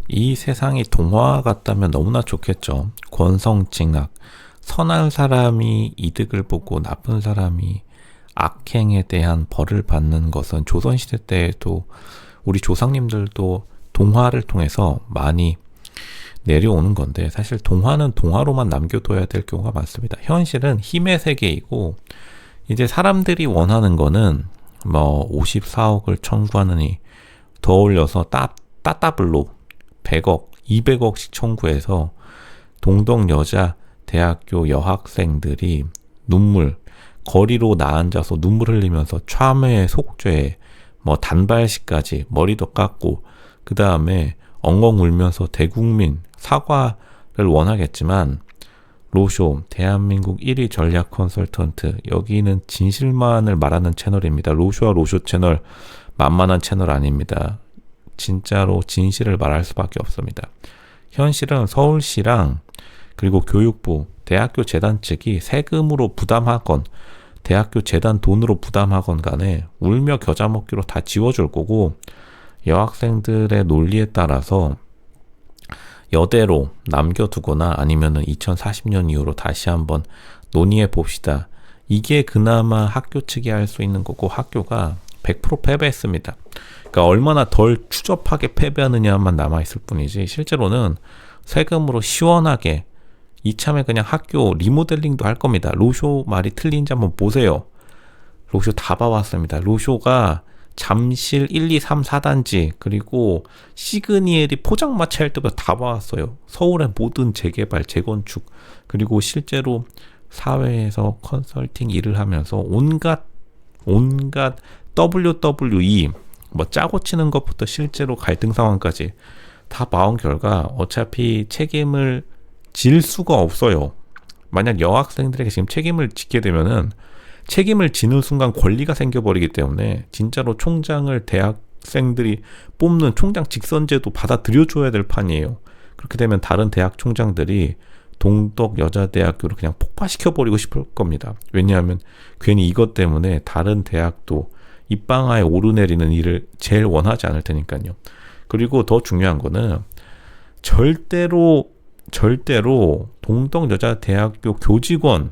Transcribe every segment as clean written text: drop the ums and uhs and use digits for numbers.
이 세상이 동화 같다면 너무나 좋겠죠. 권성징악. 선한 사람이 이득을 보고 나쁜 사람이 악행에 대한 벌을 받는 것은 조선시대 때에도 우리 조상님들도 동화를 통해서 많이 내려오는 건데, 사실 동화는 동화로만 남겨둬야 될 경우가 많습니다. 현실은 힘의 세계이고, 이제 사람들이 원하는 거는 54억을 청구하느니 더 올려서 따따블로 100억, 200억씩 청구해서 동덕 여자 대학교 여학생들이 거리로 나앉아서 눈물 흘리면서 참회, 속죄, 단발식까지 머리도 깎고, 그 다음에 엉엉 울면서 대국민 사과를 원하겠지만, 로쇼, 대한민국 1위 전략 컨설턴트, 여기는 진실만을 말하는 채널입니다. 로쇼와 로쇼 채널 만만한 채널 아닙니다. 진짜로 진실을 말할 수밖에 없습니다. 현실은 서울시랑 그리고 교육부, 대학교 재단 측이 세금으로 부담하건 대학교 재단 돈으로 부담하건 간에 울며 겨자 먹기로 다 지워줄 거고, 여학생들의 논리에 따라서 여대로 남겨두거나 아니면은 2040년 이후로 다시 한번 논의해 봅시다. 이게 그나마 학교 측이 할 수 있는 거고, 학교가 100% 패배했습니다. 그러니까 얼마나 덜 추접하게 패배하느냐만 남아있을 뿐이지, 실제로는 세금으로 시원하게 이참에 그냥 학교 리모델링도 할 겁니다. 로쇼 말이 틀린지 한번 보세요. 로쇼 다 봐왔습니다. 로쇼가 잠실 1, 2, 3, 4단지 그리고 시그니엘이 포장마차 할 때부터 다 봐왔어요. 서울의 모든 재개발, 재건축, 그리고 실제로 사회에서 컨설팅 일을 하면서 온갖 WWE 짜고 치는 것부터 실제로 갈등 상황까지 다 봐온 결과 어차피 책임을 질 수가 없어요. 만약 여학생들에게 지금 책임을 짓게 되면은 책임을 지는 순간 권리가 생겨버리기 때문에 진짜로 총장을 대학생들이 뽑는 총장 직선제도 받아들여줘야 될 판이에요. 그렇게 되면 다른 대학 총장들이 동덕 여자대학교를 그냥 폭파시켜버리고 싶을 겁니다. 왜냐하면 괜히 이것 때문에 다른 대학도 입방아에 오르내리는 일을 제일 원하지 않을 테니까요. 그리고 더 중요한 거는 절대로 동덕 여자대학교 교직원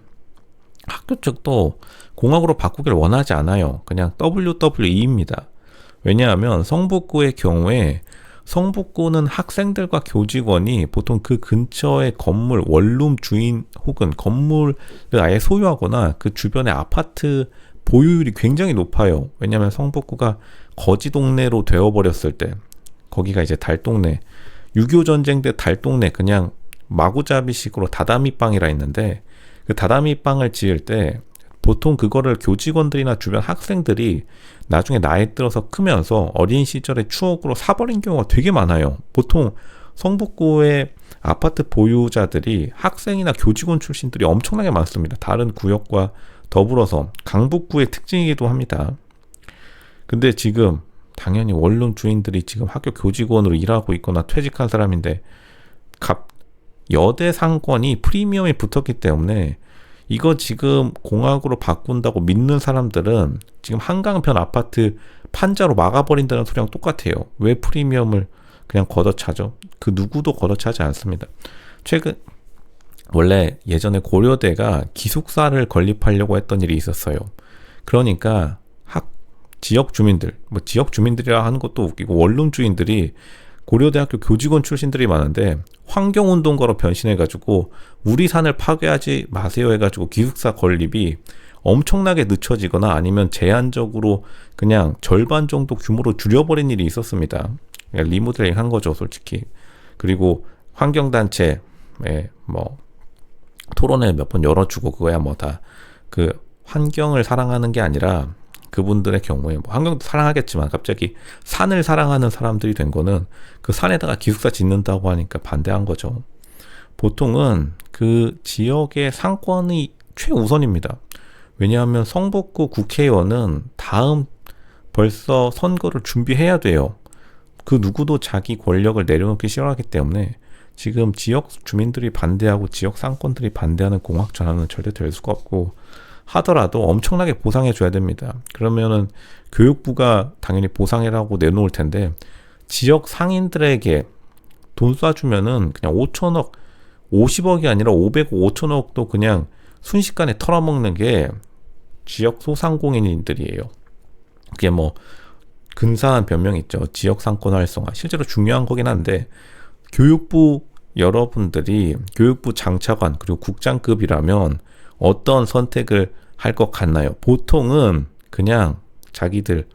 학교 측도 공학으로 바꾸길 원하지 않아요. 그냥 WWE입니다. 왜냐하면 성북구의 경우에 성북구는 학생들과 교직원이 보통 그 근처의 건물 원룸 주인 혹은 건물을 아예 소유하거나 그 주변의 아파트 보유율이 굉장히 높아요. 왜냐하면 성북구가 거지 동네로 되어버렸을 때, 거기가 이제 달동네, 6.25 전쟁 때 달동네 그냥 마구잡이식으로 다다미빵이라 했는데, 그 다다미빵을 지을 때 보통 그거를 교직원들이나 주변 학생들이 나중에 나이 들어서 크면서 어린 시절의 추억으로 사버린 경우가 되게 많아요. 보통 성북구의 아파트 보유자들이 학생이나 교직원 출신들이 엄청나게 많습니다. 다른 구역과 더불어서 강북구의 특징이기도 합니다. 근데 지금 당연히 원룸 주인들이 지금 학교 교직원으로 일하고 있거나 퇴직한 사람인데 여대 상권이 프리미엄이 붙었기 때문에 이거 지금 공학으로 바꾼다고 믿는 사람들은 지금 한강변 아파트 판자로 막아버린다는 소리랑 똑같아요. 왜 프리미엄을 그냥 걷어차죠? 그 누구도 걷어차지 않습니다. 원래 예전에 고려대가 기숙사를 건립하려고 했던 일이 있었어요. 그러니까 지역 주민들이라 하는 것도 웃기고, 원룸 주인들이 고려대학교 교직원 출신들이 많은데 환경운동가로 변신해가지고 우리 산을 파괴하지 마세요 해가지고 기숙사 건립이 엄청나게 늦춰지거나 아니면 제한적으로 그냥 절반 정도 규모로 줄여버린 일이 있었습니다. 그냥 리모델링 한 거죠, 솔직히. 그리고 환경단체 토론회 몇 번 열어주고, 그거야 다 그 환경을 사랑하는 게 아니라 그분들의 경우에 환경도 사랑하겠지만 갑자기 산을 사랑하는 사람들이 된 거는 그 산에다가 기숙사 짓는다고 하니까 반대한 거죠. 보통은 그 지역의 상권이 최우선입니다. 왜냐하면 성북구 국회의원은 다음 벌써 선거를 준비해야 돼요. 그 누구도 자기 권력을 내려놓기 싫어하기 때문에 지금 지역 주민들이 반대하고 지역 상권들이 반대하는 공학 전환은 절대 될 수가 없고, 하더라도 엄청나게 보상해 줘야 됩니다. 그러면은 교육부가 당연히 보상이라고 내놓을 텐데, 지역 상인들에게 돈 쏴주면은 그냥 5천억, 50억이 아니라 500억, 5천억도 그냥 순식간에 털어먹는 게 지역 소상공인들이에요. 그게 뭐 근사한 변명이 있죠. 지역 상권 활성화. 실제로 중요한 거긴 한데 교육부 여러분들이 교육부 장차관 그리고 국장급이라면 어떤 선택을 할 것 같나요? 보통은 그냥 자기들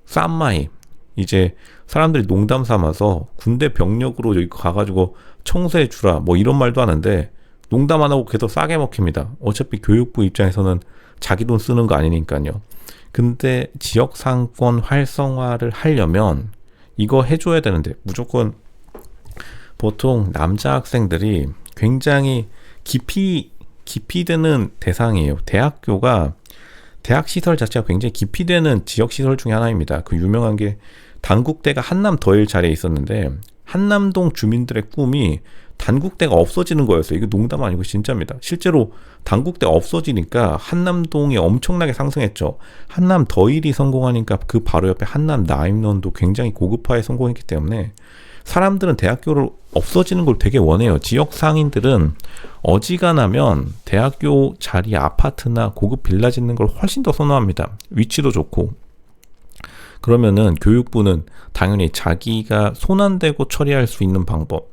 쌈마이 이제 사람들이 농담 삼아서 군대 병력으로 여기 가가지고 청소해 주라 뭐 이런 말도 하는데 농담 안 하고 계속 싸게 먹힙니다. 어차피 교육부 입장에서는 자기 돈 쓰는 거 아니니까요. 근데 지역 상권 활성화를 하려면 이거 해줘야 되는데 무조건 보통 남자 학생들이 굉장히 기피되는 대상이에요. 대학교가 대학 시설 자체가 굉장히 기피되는 지역 시설 중에 하나입니다. 그 유명한 게 단국대가 한남더일 자리에 있었는데 한남동 주민들의 꿈이 단국대가 없어지는 거였어요. 이거 농담 아니고 진짜입니다. 실제로 단국대가 없어지니까 한남동이 엄청나게 상승했죠. 한남더일이 성공하니까 그 바로 옆에 한남나임론도 굉장히 고급화에 성공했기 때문에 사람들은 대학교를 없어지는 걸 되게 원해요. 지역 상인들은 어지간하면 대학교 자리 아파트나 고급 빌라 짓는 걸 훨씬 더 선호합니다. 위치도 좋고. 그러면은 교육부는 당연히 자기가 손 안 대고 처리할 수 있는 방법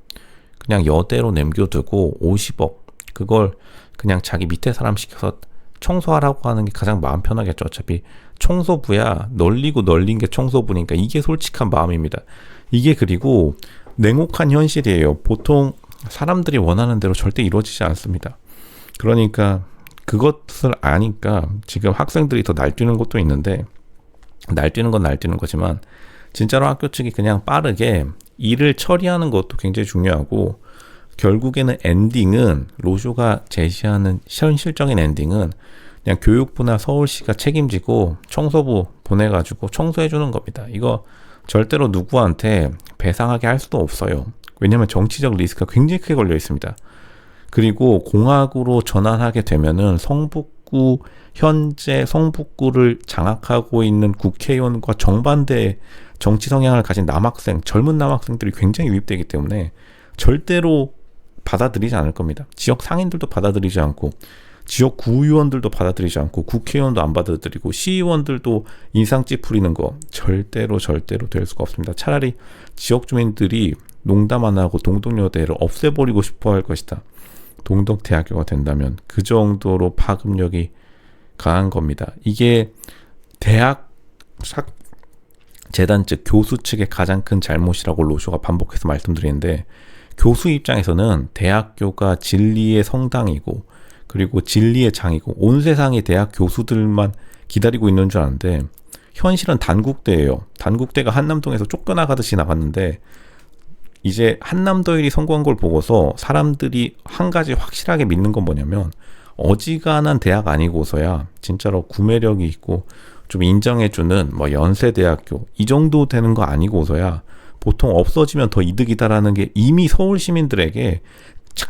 그냥 여대로 남겨두고 50억 그걸 그냥 자기 밑에 사람 시켜서 청소하라고 하는 게 가장 마음 편하겠죠. 어차피 청소부야 널리고 널린 게 청소부니까 이게 솔직한 마음입니다. 이게 그리고 냉혹한 현실이에요. 보통 사람들이 원하는 대로 절대 이루어지지 않습니다. 그러니까 그것을 아니까 지금 학생들이 더 날뛰는 것도 있는데 날뛰는 건 날뛰는 거지만 진짜로 학교 측이 그냥 빠르게 일을 처리하는 것도 굉장히 중요하고 결국에는 엔딩은 로쇼가 제시하는 현실적인 엔딩은 그냥 교육부나 서울시가 책임지고 청소부 보내가지고 청소해주는 겁니다. 이거 절대로 누구한테 배상하게 할 수도 없어요. 왜냐하면 정치적 리스크가 굉장히 크게 걸려 있습니다. 그리고 공학으로 전환하게 되면은 현재 성북구를 장악하고 있는 국회의원과 정반대의 정치 성향을 가진 남학생, 젊은 남학생들이 굉장히 유입되기 때문에 절대로 받아들이지 않을 겁니다. 지역 상인들도 받아들이지 않고 지역 구의원들도 받아들이지 않고 국회의원도 안 받아들이고 시의원들도 인상 찌푸리는 거 절대로 될 수가 없습니다. 차라리 지역 주민들이 농담 안 하고 동덕여대를 없애버리고 싶어 할 것이다. 동덕대학교가 된다면 그 정도로 파급력이 강한 겁니다. 이게 대학 재단 측 교수 측의 가장 큰 잘못이라고 로쇼가 반복해서 말씀드리는데 교수 입장에서는 대학교가 진리의 성당이고 그리고 진리의 장이고 온 세상이 대학 교수들만 기다리고 있는 줄 아는데 현실은 단국대예요. 단국대가 한남동에서 쫓겨나가듯이 나갔는데 이제 한남더일이 성공한 걸 보고서 사람들이 한 가지 확실하게 믿는 건 뭐냐면 어지간한 대학 아니고서야 진짜로 구매력이 있고 좀 인정해주는 뭐 연세대학교 이 정도 되는 거 아니고서야 보통 없어지면 더 이득이다라는 게 이미 서울 시민들에게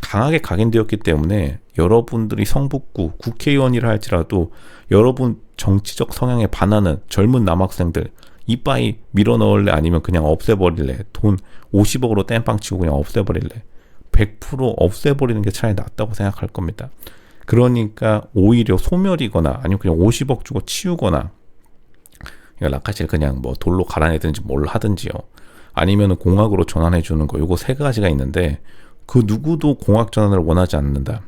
강하게 각인되었기 때문에 여러분들이 성북구 국회의원이라 할지라도 여러분 정치적 성향에 반하는 젊은 남학생들 이빠이 밀어넣을래 아니면 그냥 없애버릴래 돈 50억으로 땜빵 치고 그냥 없애버릴래 100% 없애버리는 게 차라리 낫다고 생각할 겁니다. 그러니까 오히려 소멸이거나 아니면 그냥 50억 주고 치우거나 라카실 그냥 뭐 돌로 갈아내든지 뭘 하든지요. 아니면 공학으로 전환해 주는 거 요거 세 가지가 있는데 그 누구도 공학 전환을 원하지 않는다.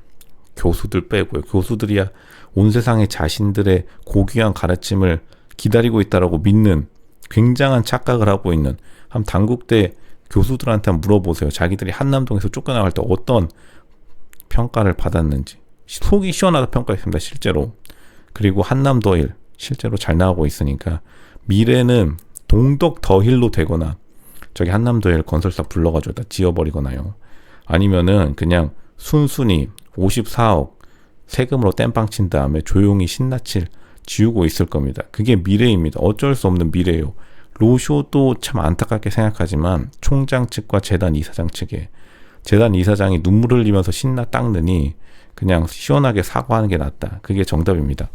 교수들 빼고요. 교수들이야 온 세상에 자신들의 고귀한 가르침을 기다리고 있다라고 믿는 굉장한 착각을 하고 있는 한 단국대 교수들한테 한번 물어보세요. 자기들이 한남동에서 쫓겨나갈 때 어떤 평가를 받았는지. 속이 시원하다 평가했습니다. 실제로. 그리고 한남더힐 실제로 잘 나가고 있으니까 미래는 동덕더힐로 되거나 저기 한남더힐 건설사 불러가지고 다 지어버리거나요. 아니면은 그냥 순순히 54억 세금으로 땜빵 친 다음에 조용히 신나칠 지우고 있을 겁니다. 그게 미래입니다. 어쩔 수 없는 미래예요. 로쇼도 참 안타깝게 생각하지만 총장 측과 재단 이사장 측에 재단 이사장이 눈물을 흘리면서 신나 닦느니 그냥 시원하게 사과하는 게 낫다. 그게 정답입니다.